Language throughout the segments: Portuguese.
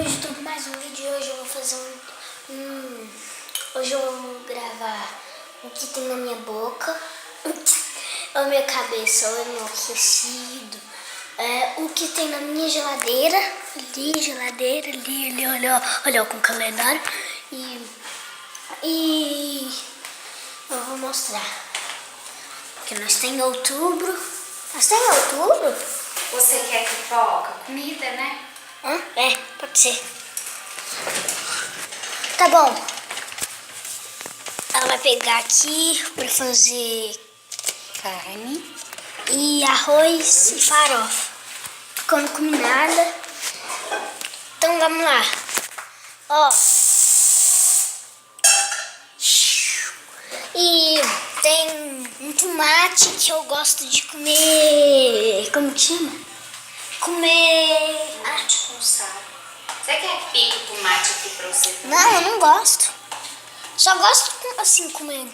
Oi YouTube, mais um vídeo. Hoje eu vou fazer hoje eu vou gravar o que tem na minha boca, a minha cabeça, o meu tecido, o que tem na minha geladeira, ali, olha com o calendário, e eu vou mostrar que nós tem outubro. Nós tem outubro? Você quer pipoca? Comida, né? É, pode ser. Tá bom. Ela vai pegar aqui pra fazer carne e arroz e farofa. Porque eu não comi nada. Então vamos lá. Ó. E tem um tomate que eu gosto de comer. Como que chama? Comer. Tomate com sal. Você quer que pique o tomate aqui pra você também? Não, eu não gosto. Só gosto assim, comendo.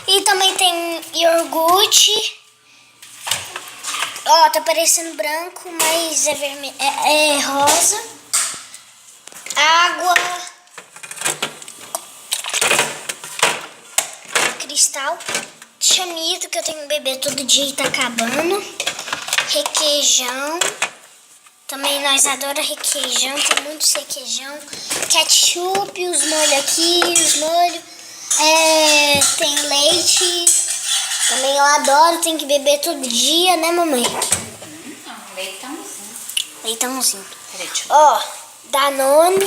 E também tem iogurte. Ó, tá parecendo branco, mas é vermelho. É rosa. Água. Cristal. Chamito, que eu tenho que beber todo dia e tá acabando. Requeijão. Também nós adoramos requeijão, tem muitos requeijão. Ketchup, os molhos aqui, os molhos. Tem leite. Também eu adoro, tem que beber todo dia, né, mamãe? Não, leitãozinho. Leitãozinho. Peraí, deixa eu... Ó, Danone.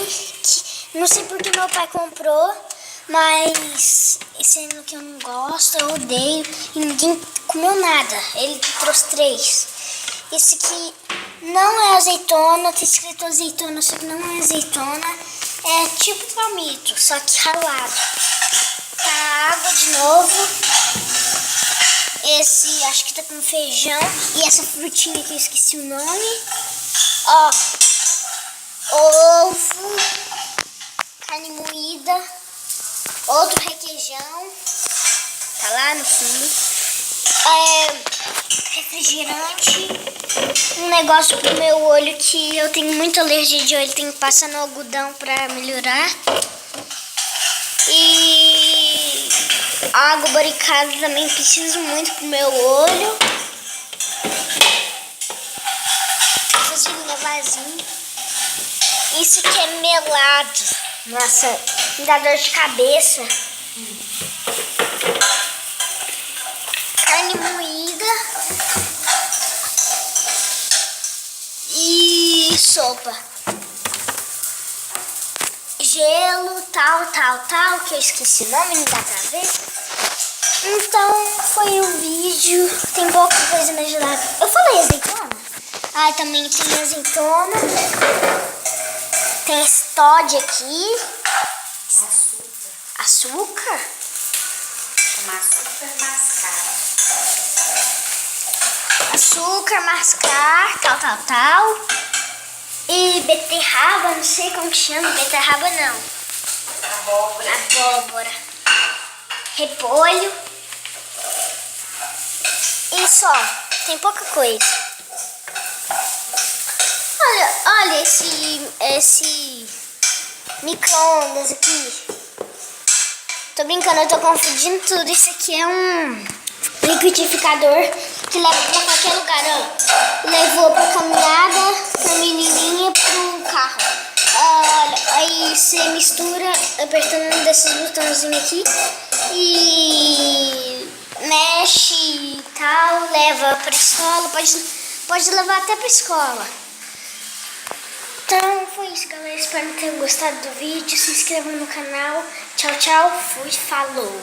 Não sei porque meu pai comprou, mas sendo que eu não gosto, eu odeio. E ninguém comeu nada. Ele trouxe 3. Esse aqui não é azeitona, tá escrito azeitona, só que não é azeitona. É tipo palmito, só que ralado. Tá água de novo. Esse acho que tá com feijão. E essa frutinha que eu esqueci o nome. Ó, ovo, carne moída, outro requeijão. Tá lá no fundo. Refrigerante, um negócio pro meu olho que eu tenho muita alergia de olho, tenho que passar no algodão pra melhorar. E água barricada também preciso muito pro meu olho. Vasilhinha vazia. Isso aqui é melado. Nossa, me dá dor de cabeça. Carne moída e sopa. Gelo, tal, que eu esqueci o nome, não dá pra ver. Então, foi o vídeo. Tem pouca coisa na geladeira. Eu falei azeitona? Ah, também tem azeitona. Tem esse Toddy aqui. Açúcar? Chama açúcar mascavo. Açúcar, mascar, tal. E beterraba, não sei como que chama. Beterraba não. Abóbora. Repolho. E só. Tem pouca coisa. Olha esse micro-ondas aqui. Tô brincando, eu tô confundindo tudo. Isso aqui é um liquidificador que leva pra qualquer lugar, ó. Levou pra caminhada, pra menininha, pro carro. Olha, aí você mistura apertando um desses botãozinhos aqui e mexe e tal, leva pra escola, pode levar até pra escola. Então foi isso, galera. Espero que tenham gostado do vídeo. Se inscrevam no canal. Tchau, fui, falou.